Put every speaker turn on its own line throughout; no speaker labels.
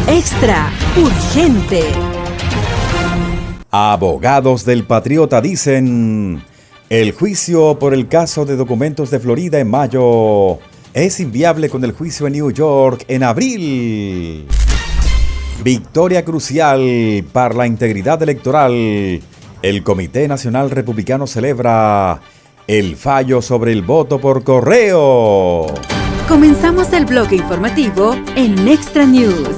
Extra urgente.
Abogados del Patriota dicen: el juicio por el caso de documentos de Florida en mayo es inviable con el juicio en New York en abril. Victoria crucial para la integridad electoral. El Comité Nacional Republicano celebra el fallo sobre el voto por correo.
Comenzamos el bloque informativo en Extra News.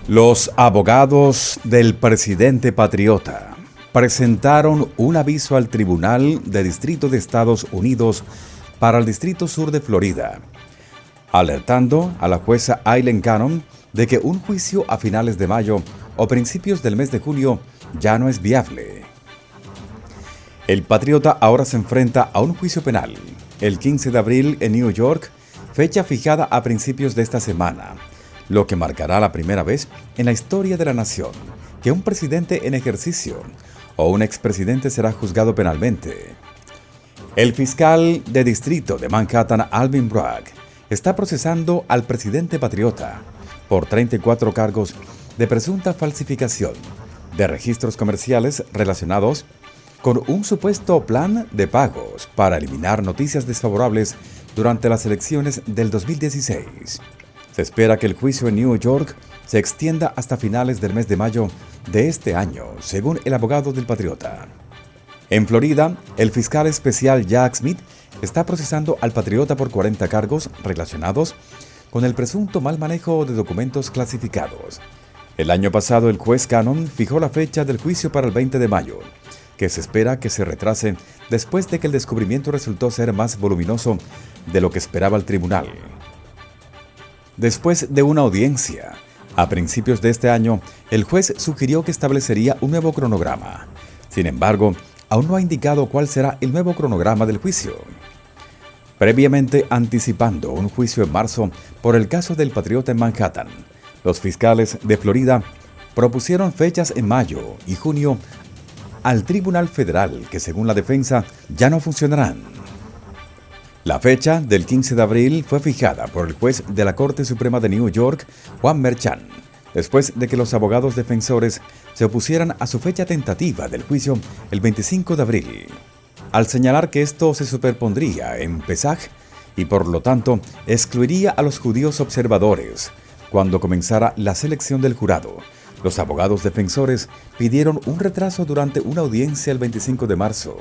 Los abogados del presidente patriota presentaron un aviso al Tribunal de Distrito de Estados Unidos para el Distrito Sur de Florida, alertando a la jueza Aileen Cannon de que un juicio a finales de mayo o principios del mes de junio ya no es viable. El patriota ahora se enfrenta a un juicio penal el 15 de abril en New York, fecha fijada a principios de esta semana, lo que marcará la primera vez en la historia de la nación que un presidente en ejercicio o un expresidente será juzgado penalmente. El fiscal de distrito de Manhattan, Alvin Bragg, está procesando al presidente patriota por 34 cargos de presunta falsificación de registros comerciales relacionados con un supuesto plan de pagos para eliminar noticias desfavorables durante las elecciones del 2016. Se espera que el juicio en New York se extienda hasta finales del mes de mayo de este año, según el abogado del patriota. En Florida, el fiscal especial Jack Smith está procesando al patriota por 40 cargos relacionados con el presunto mal manejo de documentos clasificados. El año pasado, el juez Cannon fijó la fecha del juicio para el 20 de mayo, que se espera que se retrase después de que el descubrimiento resultó ser más voluminoso de lo que esperaba el tribunal. Después de una audiencia, a principios de este año, el juez sugirió que establecería un nuevo cronograma. Sin embargo, aún no ha indicado cuál será el nuevo cronograma del juicio. Previamente anticipando un juicio en marzo por el caso del patriota en Manhattan, los fiscales de Florida propusieron fechas en mayo y junio al Tribunal Federal que, según la defensa, ya no funcionarán. La fecha del 15 de abril fue fijada por el juez de la Corte Suprema de New York, Juan Merchan, después de que los abogados defensores se opusieran a su fecha tentativa del juicio el 25 de abril, al señalar que esto se superpondría en Pesaj y por lo tanto excluiría a los judíos observadores cuando comenzara la selección del jurado. Los abogados defensores pidieron un retraso durante una audiencia el 25 de marzo.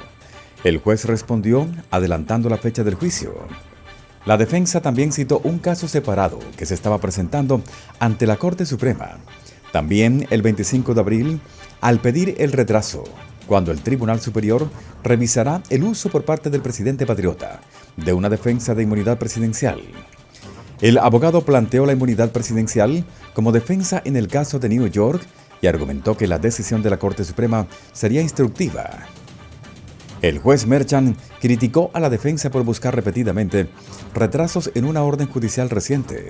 El juez respondió adelantando la fecha del juicio. La defensa también citó un caso separado que se estaba presentando ante la Corte Suprema, también el 25 de abril, al pedir el retraso, cuando el Tribunal Superior revisará el uso por parte del presidente patriota de una defensa de inmunidad presidencial. El abogado planteó la inmunidad presidencial como defensa en el caso de New York y argumentó que la decisión de la Corte Suprema sería instructiva. El juez Merchan criticó a la defensa por buscar repetidamente retrasos en una orden judicial reciente.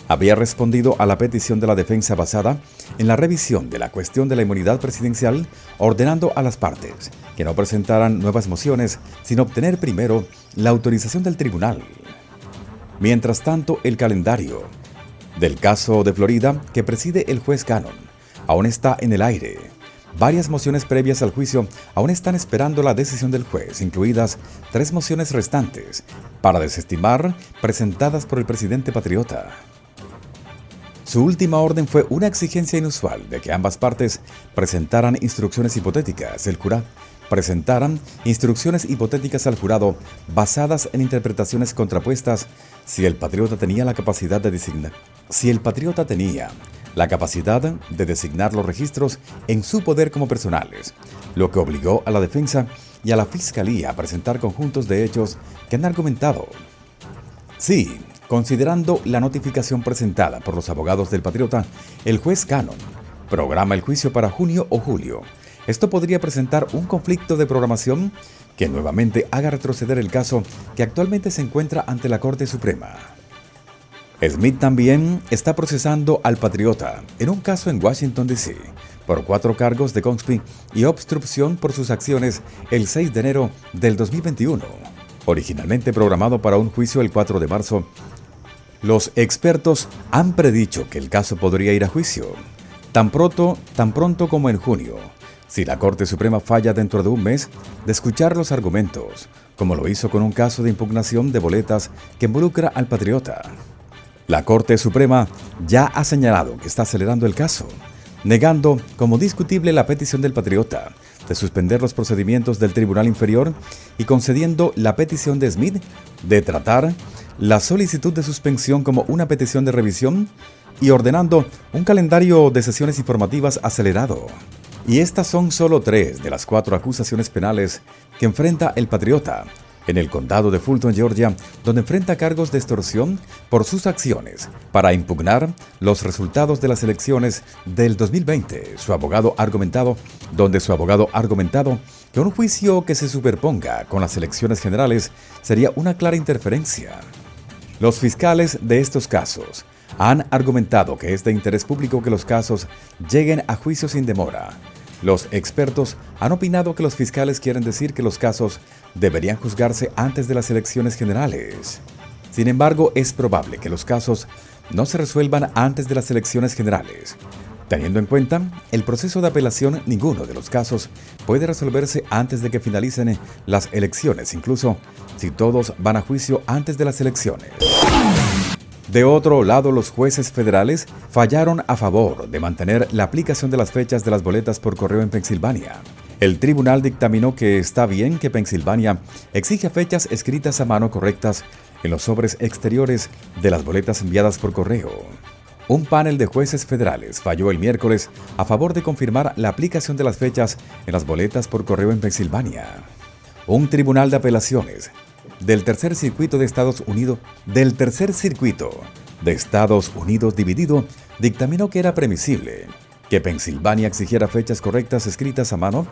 Había respondido a la petición de la defensa basada en la revisión de la cuestión de la inmunidad presidencial, ordenando a las partes que no presentaran nuevas mociones sin obtener primero la autorización del tribunal. Mientras tanto, el calendario del caso de Florida que preside el juez Cannon aún está en el aire. Varias mociones previas al juicio aún están esperando la decisión del juez, incluidas 3 mociones restantes para desestimar presentadas por el presidente patriota. Su última orden fue una exigencia inusual de que ambas partes presentaran instrucciones hipotéticas al jurado basadas en interpretaciones contrapuestas si el patriota tenía la capacidad de designar los registros en su poder como personales, lo que obligó a la defensa y a la fiscalía a presentar conjuntos de hechos que han argumentado. Sí, considerando la notificación presentada por los abogados del patriota, el juez Cannon programa el juicio para junio o julio. Esto podría presentar un conflicto de programación que nuevamente haga retroceder el caso que actualmente se encuentra ante la Corte Suprema. Smith también está procesando al patriota en un caso en Washington, D.C., por 4 cargos de conspiración y obstrucción por sus acciones el 6 de enero del 2021. Originalmente programado para un juicio el 4 de marzo, los expertos han predicho que el caso podría ir a juicio tan pronto como en junio, si la Corte Suprema falla dentro de un mes de escuchar los argumentos, como lo hizo con un caso de impugnación de boletas que involucra al patriota. La Corte Suprema ya ha señalado que está acelerando el caso, negando como discutible la petición del patriota de suspender los procedimientos del Tribunal Inferior y concediendo la petición de Smith de tratar la solicitud de suspensión como una petición de revisión y ordenando un calendario de sesiones informativas acelerado. Y estas son solo 3 de las 4 acusaciones penales que enfrenta el patriota en el condado de Fulton, Georgia, donde enfrenta cargos de extorsión por sus acciones para impugnar los resultados de las elecciones del 2020. Su abogado ha argumentado que un juicio que se superponga con las elecciones generales sería una clara interferencia. Los fiscales de estos casos han argumentado que es de interés público que los casos lleguen a juicio sin demora. Los expertos han opinado que los fiscales quieren decir que los casos deberían juzgarse antes de las elecciones generales. Sin embargo, es probable que los casos no se resuelvan antes de las elecciones generales. Teniendo en cuenta el proceso de apelación, ninguno de los casos puede resolverse antes de que finalicen las elecciones, incluso si todos van a juicio antes de las elecciones. De otro lado, los jueces federales fallaron a favor de mantener la aplicación de las fechas de las boletas por correo en Pensilvania. El tribunal dictaminó que está bien que Pensilvania exija fechas escritas a mano correctas en los sobres exteriores de las boletas enviadas por correo. Un panel de jueces federales falló el miércoles a favor de confirmar la aplicación de las fechas en las boletas por correo en Pensilvania. Un tribunal de apelaciones del Tercer Circuito de Estados Unidos dividido dictaminó que era permisible que Pensilvania exigiera fechas correctas escritas a mano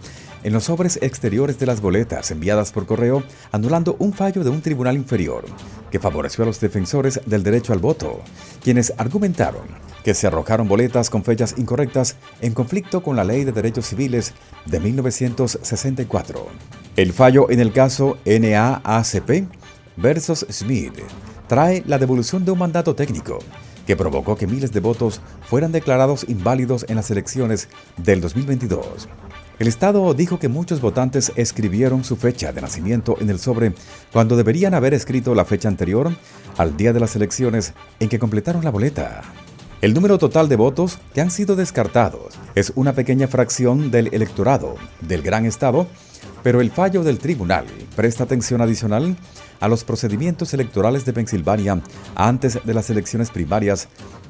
en los sobres exteriores de las boletas enviadas por correo, anulando un fallo de un tribunal inferior que favoreció a los defensores del derecho al voto, quienes argumentaron que se arrojaron boletas con fechas incorrectas en conflicto con la Ley de Derechos Civiles de 1964. El fallo en el caso NAACP versus Smith trae la devolución de un mandato técnico que provocó que miles de votos fueran declarados inválidos en las elecciones del 2022. El Estado dijo que muchos votantes escribieron su fecha de nacimiento en el sobre cuando deberían haber escrito la fecha anterior al día de las elecciones en que completaron la boleta. El número total de votos que han sido descartados es una pequeña fracción del electorado del gran estado, pero el fallo del tribunal presta atención adicional a los procedimientos electorales de Pensilvania antes de las elecciones primarias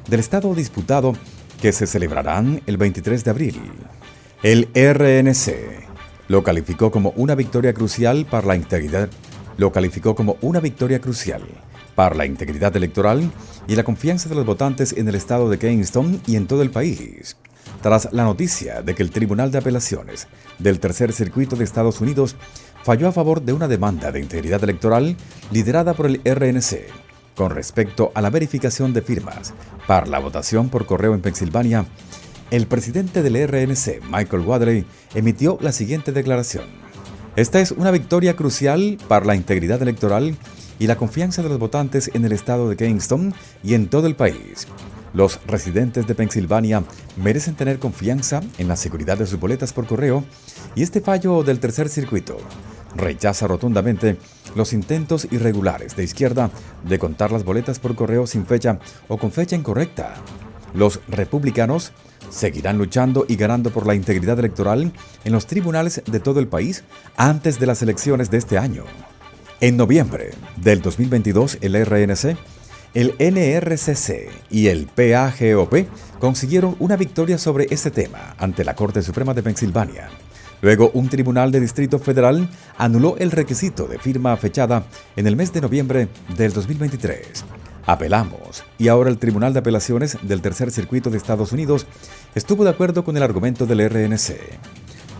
del estado disputado que se celebrarán el 23 de abril. El RNC lo calificó como una victoria crucial para la integridad electoral y la confianza de los votantes en el estado de Kingston y en todo el país, tras la noticia de que el Tribunal de Apelaciones del Tercer Circuito de Estados Unidos falló a favor de una demanda de integridad electoral liderada por el RNC con respecto a la verificación de firmas para la votación por correo en Pensilvania. El presidente del RNC, Michael Wadley, emitió la siguiente declaración: "Esta es una victoria crucial para la integridad electoral y la confianza de los votantes en el estado de Kingston y en todo el país. Los residentes de Pensilvania merecen tener confianza en la seguridad de sus boletas por correo y este fallo del Tercer Circuito rechaza rotundamente los intentos irregulares de izquierda de contar las boletas por correo sin fecha o con fecha incorrecta. Los republicanos seguirán luchando y ganando por la integridad electoral en los tribunales de todo el país antes de las elecciones de este año." En noviembre del 2022, el RNC, el NRCC y el PAGOP consiguieron una victoria sobre este tema ante la Corte Suprema de Pensilvania. Luego, un tribunal de distrito federal anuló el requisito de firma fechada en el mes de noviembre del 2023. Apelamos y ahora el Tribunal de Apelaciones del Tercer Circuito de Estados Unidos estuvo de acuerdo con el argumento del RNC.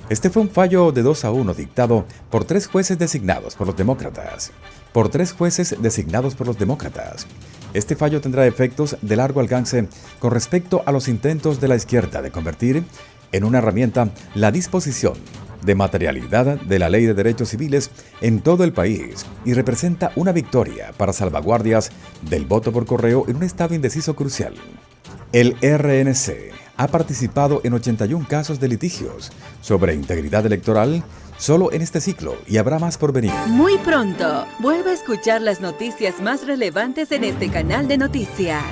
Este fue un fallo de 2-1 dictado por 3 jueces designados por los demócratas. Este fallo tendrá efectos de largo alcance con respecto a los intentos de la izquierda de convertir en una herramienta la disposición de materialidad de la Ley de Derechos Civiles en todo el país y representa una victoria para salvaguardias del voto por correo en un estado indeciso crucial. El RNC ha participado en 81 casos de litigios sobre integridad electoral solo en este ciclo y habrá más por venir.
Muy pronto, vuelve a escuchar las noticias más relevantes en este canal de noticias.